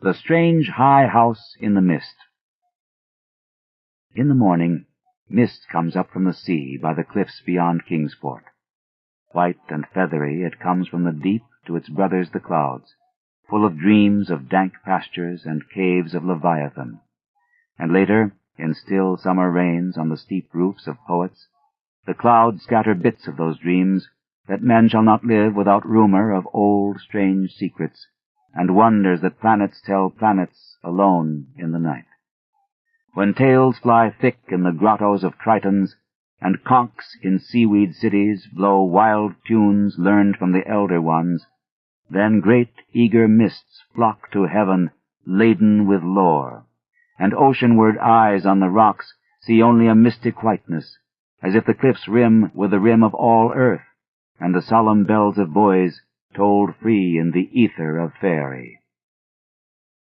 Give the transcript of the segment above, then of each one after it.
The Strange High House in the Mist. In the morning, mist comes up from the sea by the cliffs beyond Kingsport. White and feathery, it comes from the deep to its brothers the clouds, full of dreams of dank pastures and caves of Leviathan. And later, in still summer rains on the steep roofs of poets, the clouds scatter bits of those dreams, that men shall not live without rumor of old strange secrets, and wonders that planets tell planets alone in the night. When tales fly thick in the grottos of Tritons, and conchs in seaweed cities blow wild tunes learned from the elder ones, then great eager mists flock to heaven laden with lore, and oceanward eyes on the rocks see only a mystic whiteness, as if the cliff's rim were the rim of all earth, and the solemn bells of boys tolled free in the ether of faery.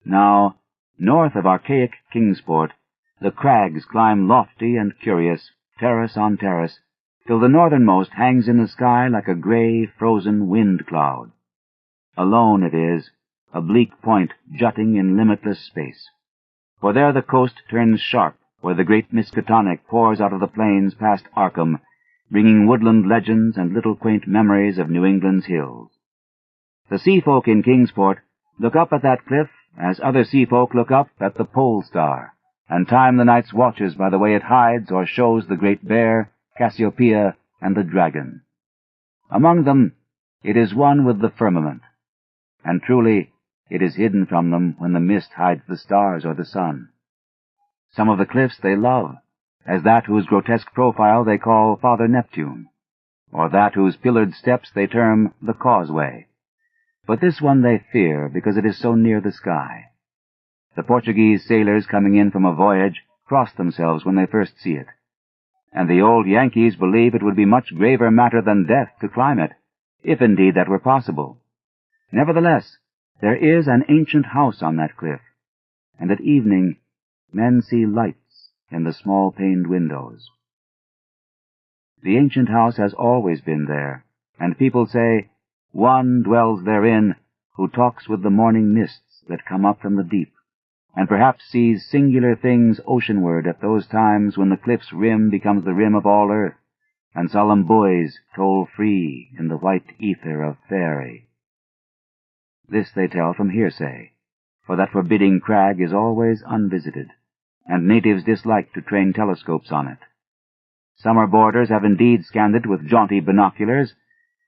Now, north of archaic Kingsport, the crags climb lofty and curious, terrace on terrace, till the northernmost hangs in the sky like a gray, frozen wind cloud. Alone it is, a bleak point jutting in limitless space. For there the coast turns sharp, where the great Miskatonic pours out of the plains past Arkham, bringing woodland legends and little quaint memories of New England's hills. The sea folk in Kingsport look up at that cliff as other sea folk look up at the pole star, and time the night's watches by the way it hides or shows the great bear, Cassiopeia, and the dragon. Among them it is one with the firmament, and truly it is hidden from them when the mist hides the stars or the sun. Some of the cliffs they love, as that whose grotesque profile they call Father Neptune, or that whose pillared steps they term the Causeway. But this one they fear because it is so near the sky. The Portuguese sailors coming in from a voyage cross themselves when they first see it, and the old Yankees believe it would be much graver matter than death to climb it, if indeed that were possible. Nevertheless, there is an ancient house on that cliff, and at evening men see lights in the small-paned windows. The ancient house has always been there, and people say, one dwells therein who talks with the morning mists that come up from the deep, and perhaps sees singular things oceanward at those times when the cliff's rim becomes the rim of all earth, and solemn buoys toll free in the white ether of faery. This they tell from hearsay, for that forbidding crag is always unvisited, and natives dislike to train telescopes on it. Summer boarders have indeed scanned it with jaunty binoculars,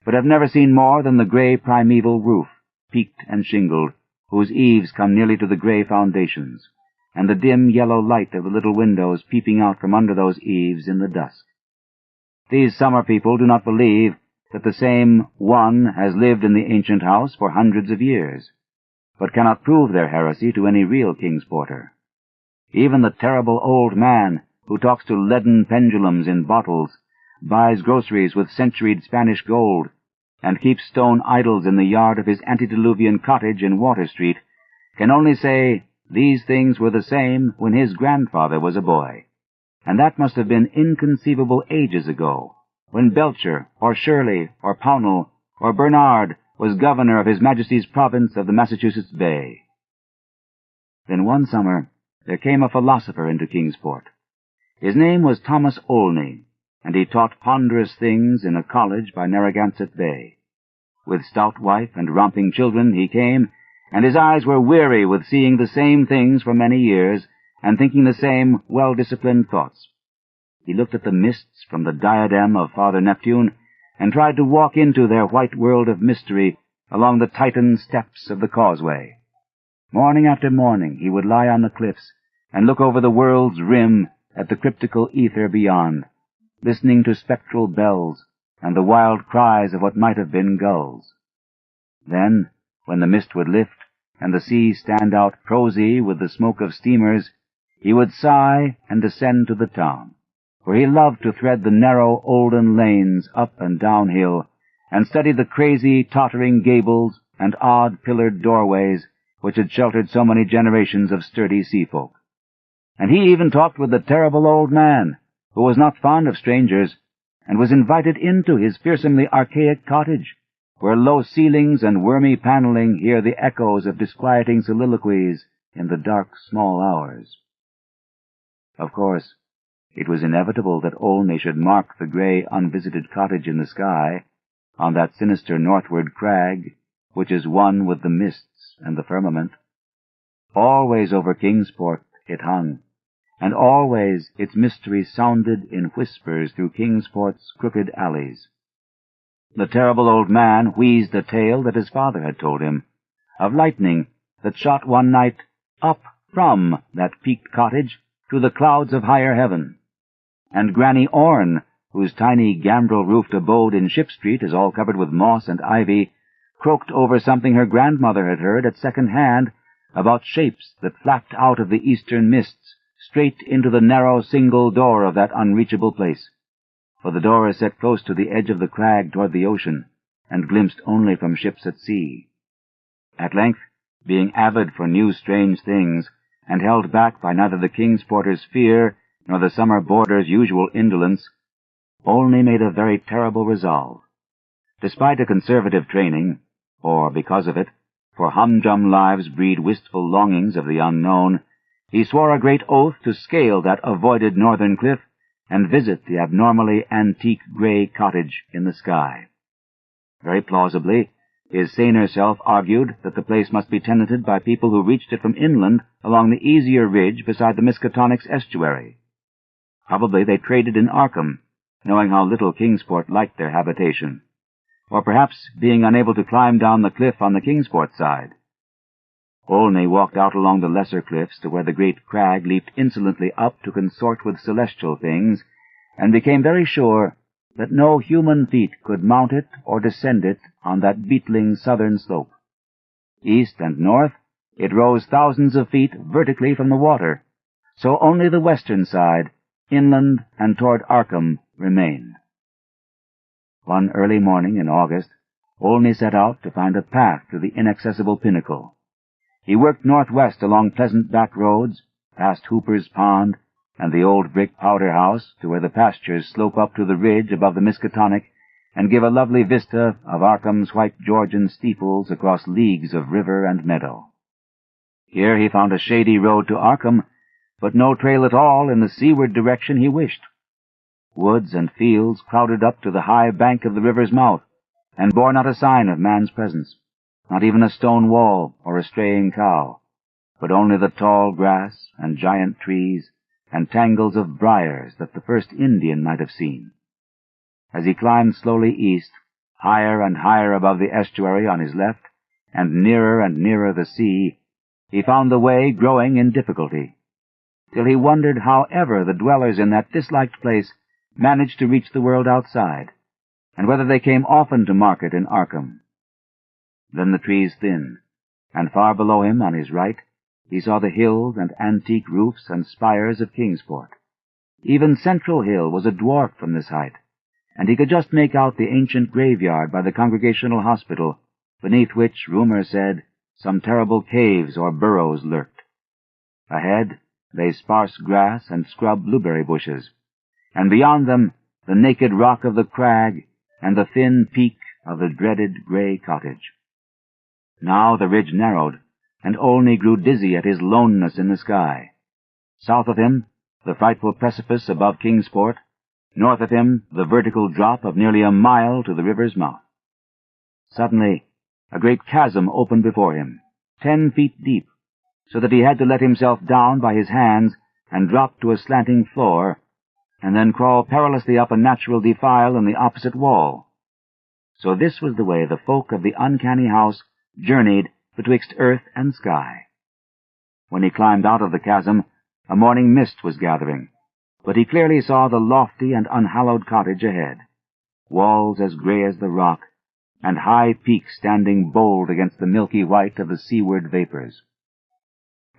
but have never seen more than the gray primeval roof, peaked and shingled, whose eaves come nearly to the gray foundations, and the dim yellow light of the little windows peeping out from under those eaves in the dusk. These summer people do not believe that the same one has lived in the ancient house for hundreds of years, but cannot prove their heresy to any real Kingsporter. Even the terrible old man who talks to leaden pendulums in bottles, buys groceries with centuried Spanish gold, and keeps stone idols in the yard of his antediluvian cottage in Water Street, can only say these things were the same when his grandfather was a boy, and that must have been inconceivable ages ago, when Belcher, or Shirley, or Pownall, or Bernard was governor of His Majesty's province of the Massachusetts Bay. Then one summer there came a philosopher into Kingsport. His name was Thomas Olney, and he taught ponderous things in a college by Narragansett Bay. With stout wife and romping children he came, and his eyes were weary with seeing the same things for many years, and thinking the same well-disciplined thoughts. He looked at the mists from the diadem of Father Neptune, and tried to walk into their white world of mystery along the Titan steps of the Causeway. Morning after morning he would lie on the cliffs, and look over the world's rim at the cryptical ether beyond, listening to spectral bells and the wild cries of what might have been gulls. Then, when the mist would lift and the sea stand out prosy with the smoke of steamers, he would sigh and descend to the town, where he loved to thread the narrow olden lanes up and downhill, and study the crazy, tottering gables and odd pillared doorways which had sheltered so many generations of sturdy sea-folk. And he even talked with the terrible old man, who was not fond of strangers, and was invited into his fearsomely archaic cottage, where low ceilings and wormy paneling hear the echoes of disquieting soliloquies in the dark small hours. Of course, it was inevitable that Olney should mark the gray, unvisited cottage in the sky, on that sinister northward crag, which is one with the mists and the firmament. Always over Kingsport it hung, and always its mystery sounded in whispers through Kingsport's crooked alleys. The terrible old man wheezed a tale that his father had told him, of lightning that shot one night up from that peaked cottage to the clouds of higher heaven, and Granny Orne, whose tiny gambrel-roofed abode in Ship Street is all covered with moss and ivy, croaked over something her grandmother had heard at second hand about shapes that flapped out of the eastern mists straight into the narrow single door of that unreachable place, for the door is set close to the edge of the crag toward the ocean, and glimpsed only from ships at sea. At length, being avid for new strange things, and held back by neither the Kingsporter's fear nor the summer boarder's usual indolence, Olney made a very terrible resolve. Despite a conservative training, or because of it, for humdrum lives breed wistful longings of the unknown, he swore a great oath to scale that avoided northern cliff and visit the abnormally antique gray cottage in the sky. Very plausibly, his saner self argued that the place must be tenanted by people who reached it from inland along the easier ridge beside the Miskatonic's estuary. Probably they traded in Arkham, knowing how little Kingsport liked their habitation, or perhaps being unable to climb down the cliff on the Kingsport side. Olney walked out along the lesser cliffs to where the great crag leaped insolently up to consort with celestial things, and became very sure that no human feet could mount it or descend it on that beetling southern slope. East and north, it rose thousands of feet vertically from the water, so only the western side, inland and toward Arkham, remained. One early morning in August, Olney set out to find a path to the inaccessible pinnacle. He worked northwest along pleasant back roads, past Hooper's Pond and the old brick powder house to where the pastures slope up to the ridge above the Miskatonic and give a lovely vista of Arkham's white Georgian steeples across leagues of river and meadow. Here he found a shady road to Arkham, but no trail at all in the seaward direction he wished. Woods and fields crowded up to the high bank of the river's mouth, and bore not a sign of man's presence, not even a stone wall or a straying cow, but only the tall grass and giant trees and tangles of briars that the first Indian might have seen. As he climbed slowly east, higher and higher above the estuary on his left, and nearer the sea, he found the way growing in difficulty, till he wondered how ever the dwellers in that disliked place managed to reach the world outside, and whether they came often to market in Arkham. Then the trees thinned, and far below him on his right he saw the hills and antique roofs and spires of Kingsport. Even Central Hill was a dwarf from this height, and he could just make out the ancient graveyard by the Congregational Hospital, beneath which, rumor said, some terrible caves or burrows lurked. Ahead lay sparse grass and scrub blueberry bushes, and beyond them the naked rock of the crag and the thin peak of the dreaded gray cottage. Now the ridge narrowed, and Olney grew dizzy at his loneness in the sky. South of him, the frightful precipice above Kingsport; north of him, the vertical drop of nearly a mile to the river's mouth. Suddenly, a great chasm opened before him, 10 feet deep, so that he had to let himself down by his hands and drop to a slanting floor, and then crawl perilously up a natural defile in the opposite wall. So this was the way the folk of the uncanny house journeyed betwixt earth and sky. When he climbed out of the chasm, a morning mist was gathering, but he clearly saw the lofty and unhallowed cottage ahead, walls as gray as the rock, and high peaks standing bold against the milky white of the seaward vapors.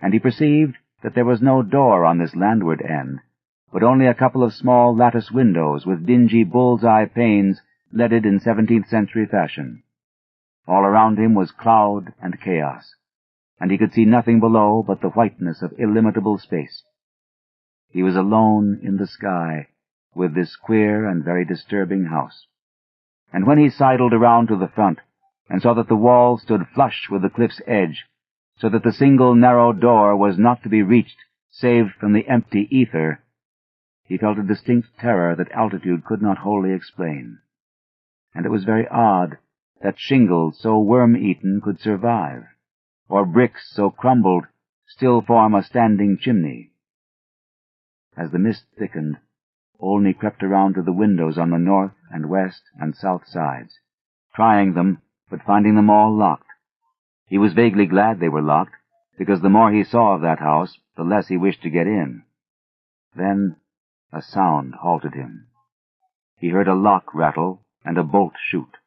And he perceived that there was no door on this landward end, but only a couple of small lattice windows with dingy bull's-eye panes leaded in 17th century fashion. All around him was cloud and chaos, and he could see nothing below but the whiteness of illimitable space. He was alone in the sky with this queer and very disturbing house. And when he sidled around to the front, and saw that the wall stood flush with the cliff's edge, so that the single narrow door was not to be reached save from the empty ether, he felt a distinct terror that altitude could not wholly explain. And it was very odd that shingles so worm-eaten could survive, or bricks so crumbled still form a standing chimney. As the mist thickened, Olney crept around to the windows on the north and west and south sides, trying them, but finding them all locked. He was vaguely glad they were locked, because the more he saw of that house, the less he wished to get in. Then a sound halted him. He heard a lock rattle and a bolt shoot,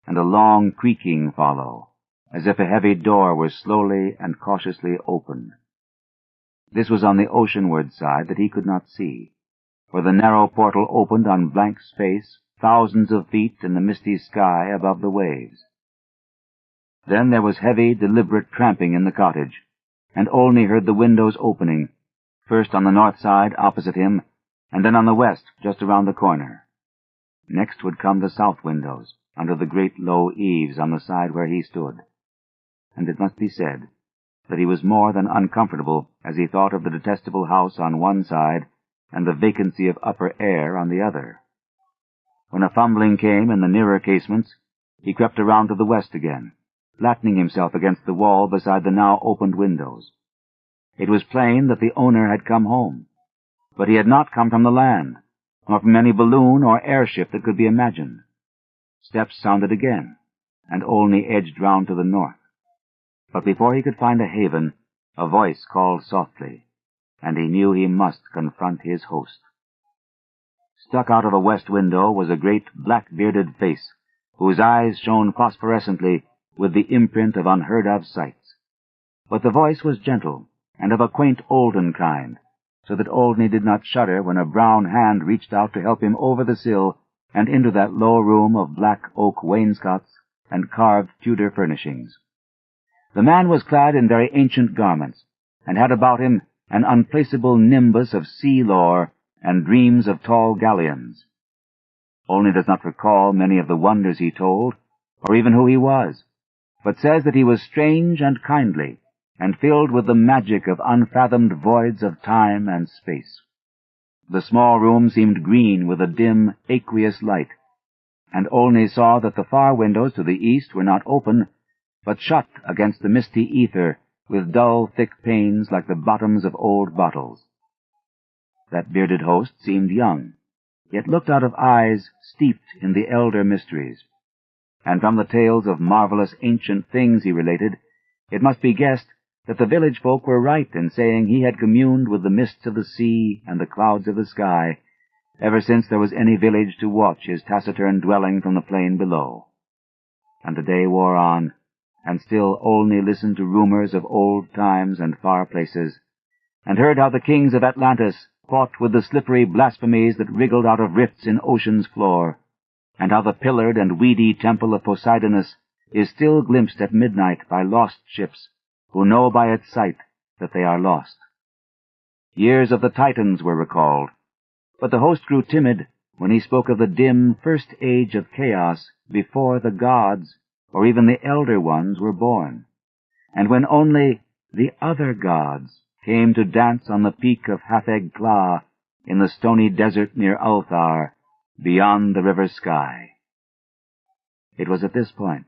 and a long creaking follow, as if a heavy door were slowly and cautiously opened. This was on the oceanward side that he could not see, for the narrow portal opened on blank space, thousands of feet in the misty sky above the waves. Then there was heavy, deliberate tramping in the cottage, and Olney heard the windows opening, first on the north side opposite him, and then on the west just around the corner. Next would come the south windows, under the great low eaves on the side where he stood. And it must be said that he was more than uncomfortable as he thought of the detestable house on one side and the vacancy of upper air on the other. When a fumbling came in the nearer casements, he crept around to the west again, flattening himself against the wall beside the now opened windows. It was plain that the owner had come home, but he had not come from the land, nor from any balloon or airship that could be imagined. Steps sounded again, and Olney edged round to the north. But before he could find a haven, a voice called softly, and he knew he must confront his host. Stuck out of a west window was a great black-bearded face, whose eyes shone phosphorescently with the imprint of unheard-of sights. But the voice was gentle, and of a quaint olden kind, so that Olney did not shudder when a brown hand reached out to help him over the sill and into that low room of black oak wainscots and carved Tudor furnishings. The man was clad in very ancient garments, and had about him an unplaceable nimbus of sea lore and dreams of tall galleons. Olney does not recall many of the wonders he told, or even who he was, but says that he was strange and kindly, and filled with the magic of unfathomed voids of time and space. The small room seemed green with a dim, aqueous light, and Olney saw that the far windows to the east were not open, but shut against the misty ether with dull, thick panes like the bottoms of old bottles. That bearded host seemed young, yet looked out of eyes steeped in the elder mysteries, and from the tales of marvelous ancient things he related, it must be guessed that the village folk were right in saying he had communed with the mists of the sea and the clouds of the sky ever since there was any village to watch his taciturn dwelling from the plain below. And the day wore on, and still Olney listened to rumors of old times and far places, and heard how the kings of Atlantis fought with the slippery blasphemies that wriggled out of rifts in ocean's floor, and how the pillared and weedy temple of Poseidonus is still glimpsed at midnight by lost ships who know by its sight that they are lost. Years of the Titans were recalled, but the host grew timid when he spoke of the dim first age of chaos before the gods or even the elder ones were born, and when only the other gods came to dance on the peak of Hafeg-Kla in the stony desert near Ulthar, beyond the river sky. It was at this point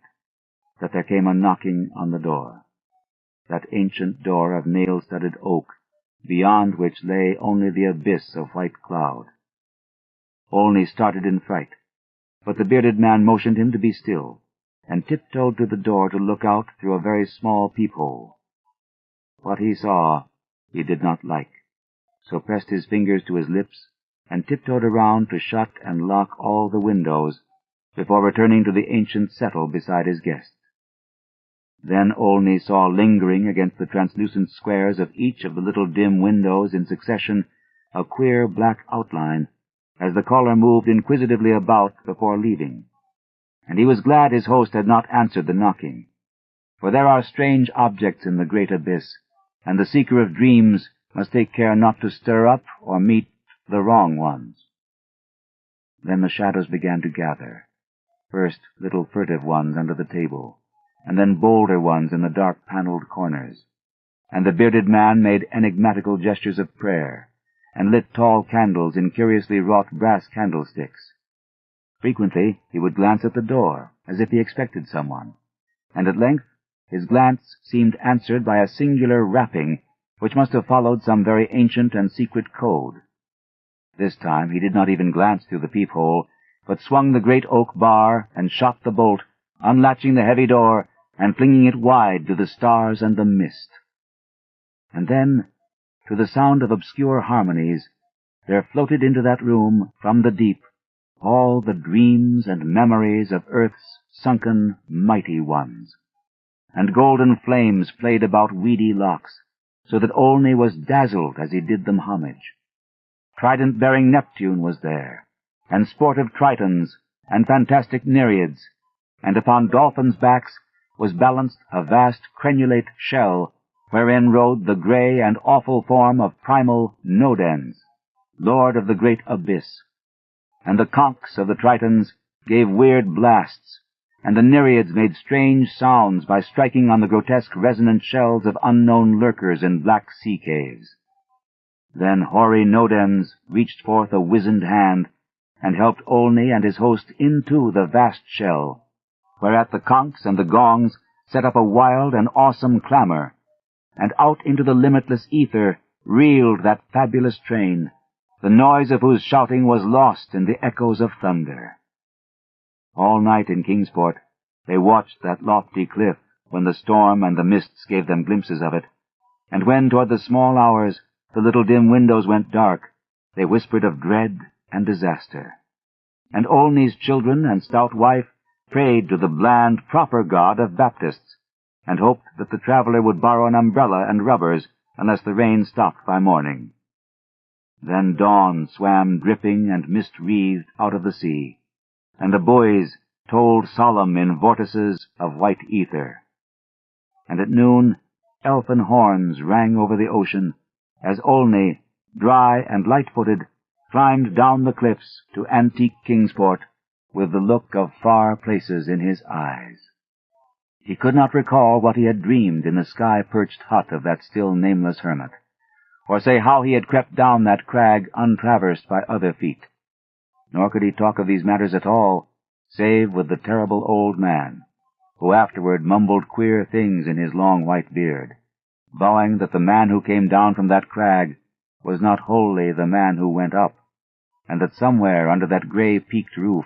that there came a knocking on the door, that ancient door of nail-studded oak, beyond which lay only the abyss of white cloud. Olney started in fright, but the bearded man motioned him to be still, and tiptoed to the door to look out through a very small peephole. What he saw he did not like, so pressed his fingers to his lips and tiptoed around to shut and lock all the windows before returning to the ancient settle beside his guest. Then Olney saw lingering against the translucent squares of each of the little dim windows in succession a queer black outline, as the caller moved inquisitively about before leaving. And he was glad his host had not answered the knocking, for there are strange objects in the great abyss, and the seeker of dreams must take care not to stir up or meet the wrong ones. Then the shadows began to gather, first little furtive ones under the table, and then bolder ones in the dark paneled corners. And the bearded man made enigmatical gestures of prayer, and lit tall candles in curiously wrought brass candlesticks. Frequently he would glance at the door, as if he expected someone, and at length his glance seemed answered by a singular rapping which must have followed some very ancient and secret code. This time he did not even glance through the peephole, but swung the great oak bar and shot the bolt, unlatching the heavy door and flinging it wide to the stars and the mist. And then, to the sound of obscure harmonies, there floated into that room from the deep all the dreams and memories of earth's sunken mighty ones. And golden flames played about weedy locks, so that Olney was dazzled as he did them homage. Trident-bearing Neptune was there, and sportive Tritons, and fantastic Nereids, and upon dolphins' backs was balanced a vast crenulate shell, wherein rode the grey and awful form of primal Nodens, lord of the great abyss. And the conchs of the Tritons gave weird blasts, and the Nereids made strange sounds by striking on the grotesque resonant shells of unknown lurkers in black sea caves. Then hoary Nodens reached forth a wizened hand, and helped Olney and his host into the vast shell, whereat the conchs and the gongs set up a wild and awesome clamor, and out into the limitless ether reeled that fabulous train, the noise of whose shouting was lost in the echoes of thunder. All night in Kingsport they watched that lofty cliff when the storm and the mists gave them glimpses of it, and when toward the small hours the little dim windows went dark, they whispered of dread and disaster. And Olney's children and stout wife prayed to the bland, proper God of Baptists, and hoped that the traveler would borrow an umbrella and rubbers unless the rain stopped by morning. Then dawn swam dripping and mist-wreathed out of the sea, and the buoys tolled solemn in vortices of white ether. And at noon elfin horns rang over the ocean, as Olney, dry and light-footed, climbed down the cliffs to antique Kingsport with the look of far places in his eyes. He could not recall what he had dreamed in the sky-perched hut of that still nameless hermit, or say how he had crept down that crag untraversed by other feet. Nor could he talk of these matters at all, save with the terrible old man, who afterward mumbled queer things in his long white beard, vowing that the man who came down from that crag was not wholly the man who went up, and that somewhere under that gray-peaked roof,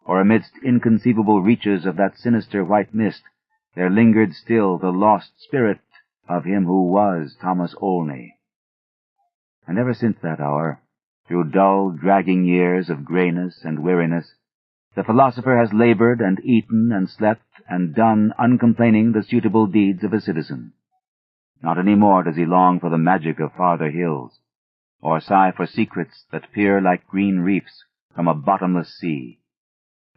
or amidst inconceivable reaches of that sinister white mist, there lingered still the lost spirit of him who was Thomas Olney. And ever since that hour, through dull, dragging years of grayness and weariness, the philosopher has labored and eaten and slept and done uncomplaining the suitable deeds of a citizen. Not any more does he long for the magic of farther hills, or sigh for secrets that peer like green reefs from a bottomless sea.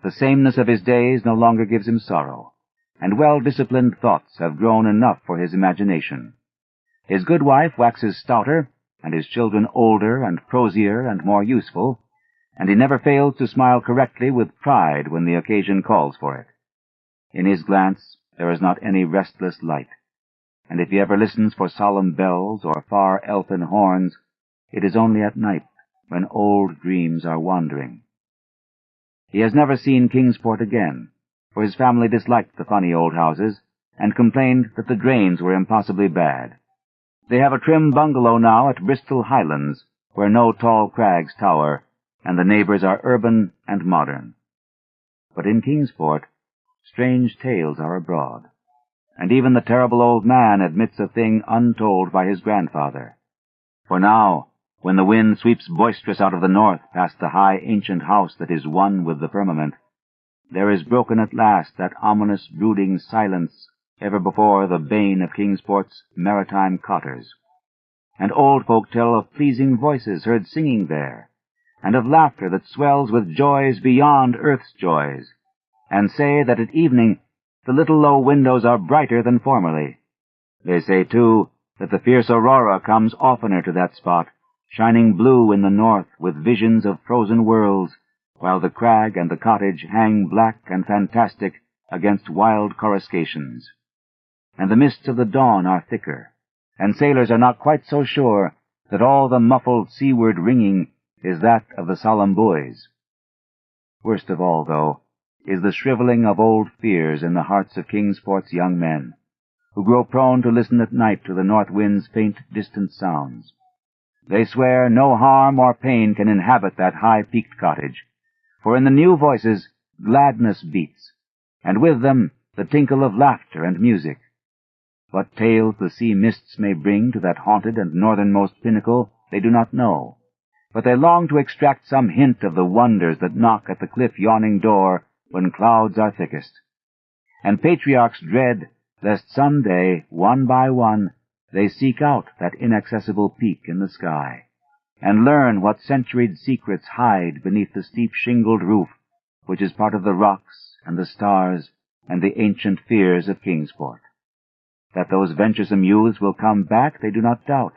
The sameness of his days no longer gives him sorrow, and well-disciplined thoughts have grown enough for his imagination. His good wife waxes stouter, and his children older and prosier and more useful, and he never fails to smile correctly with pride when the occasion calls for it. In his glance there is not any restless light, and if he ever listens for solemn bells or far elfin horns, it is only at night, when old dreams are wandering. He has never seen Kingsport again, for his family disliked the funny old houses, and complained that the drains were impossibly bad. They have a trim bungalow now at Bristol Highlands, where no tall crags tower, and the neighbors are urban and modern. But in Kingsport, strange tales are abroad, and even the terrible old man admits a thing untold by his grandfather. For now, when the wind sweeps boisterous out of the north past the high ancient house that is one with the firmament, there is broken at last that ominous brooding silence ever before the bane of Kingsport's maritime cotters. And old folk tell of pleasing voices heard singing there, and of laughter that swells with joys beyond earth's joys, and say that at evening the little low windows are brighter than formerly. They say, too, that the fierce aurora comes oftener to that spot, shining blue in the north with visions of frozen worlds, while the crag and the cottage hang black and fantastic against wild coruscations. And the mists of the dawn are thicker, and sailors are not quite so sure that all the muffled seaward ringing is that of the solemn buoys. Worst of all, though, is the shriveling of old fears in the hearts of Kingsport's young men, who grow prone to listen at night to the north wind's faint, distant sounds. They swear no harm or pain can inhabit that high-peaked cottage, for in the new voices gladness beats, and with them the tinkle of laughter and music. What tales the sea mists may bring to that haunted and northernmost pinnacle they do not know, but they long to extract some hint of the wonders that knock at the cliff-yawning door when clouds are thickest. And patriarchs dread lest some day, one by one, they seek out that inaccessible peak in the sky, and learn what centuried secrets hide beneath the steep shingled roof, which is part of the rocks and the stars and the ancient fears of Kingsport. That those venturesome youths will come back they do not doubt,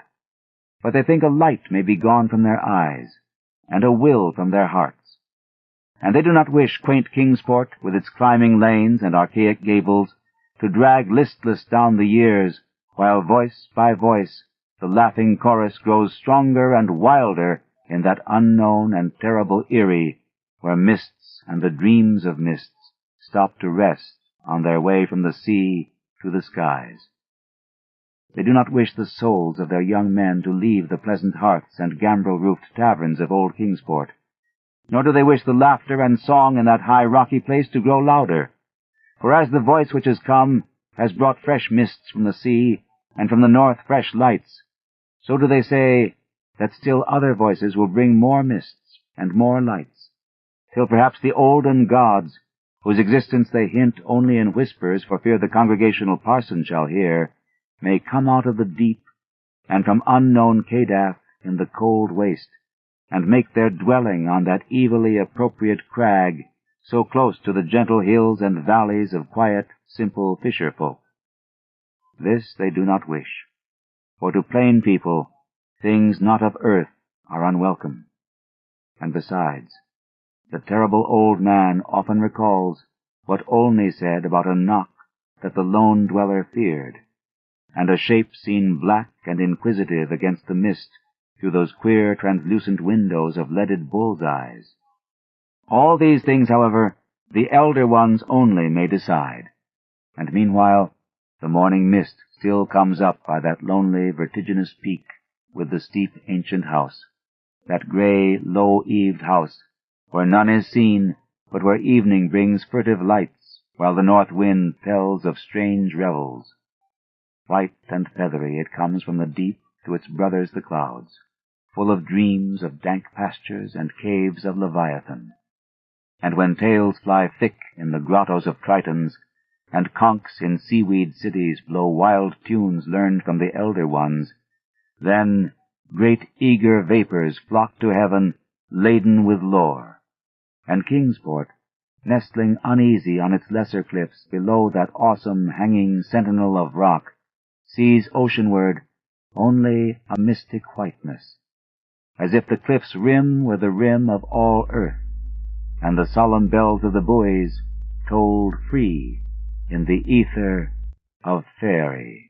but they think a light may be gone from their eyes, and a will from their hearts. And they do not wish quaint Kingsport, with its climbing lanes and archaic gables, to drag listless down the years, while voice by voice the laughing chorus grows stronger and wilder in that unknown and terrible Erie, where mists and the dreams of mists stop to rest on their way from the sea to the skies. They do not wish the souls of their young men to leave the pleasant hearths and gambrel-roofed taverns of old Kingsport, nor do they wish the laughter and song in that high rocky place to grow louder. For as the voice which has come has brought fresh mists from the sea, and from the north fresh lights, so do they say that still other voices will bring more mists and more lights, till perhaps the olden gods, whose existence they hint only in whispers for fear the congregational parson shall hear, may come out of the deep, and from unknown Cadath in the cold waste, and make their dwelling on that evilly appropriate crag, so close to the gentle hills and valleys of quiet, simple fisher-folk. This they do not wish, for to plain people things not of earth are unwelcome. And besides, the terrible old man often recalls what Olney said about a knock that the lone dweller feared, and a shape seen black and inquisitive against the mist through those queer translucent windows of leaded bull's eyes. All these things, however, the elder ones only may decide, and meanwhile the morning mist still comes up by that lonely, vertiginous peak with the steep ancient house, that gray, low-eaved house, where none is seen, but where evening brings furtive lights, while the north wind tells of strange revels. White and feathery it comes from the deep to its brothers the clouds, full of dreams of dank pastures and caves of Leviathan. And when tales fly thick in the grottos of Tritons, and conchs in seaweed cities blow wild tunes learned from the elder ones, then great eager vapors flock to heaven laden with lore, and Kingsport, nestling uneasy on its lesser cliffs below that awesome hanging sentinel of rock, sees oceanward only a mystic whiteness, as if the cliff's rim were the rim of all earth, and the solemn bells of the buoys tolled free in the ether of faerie.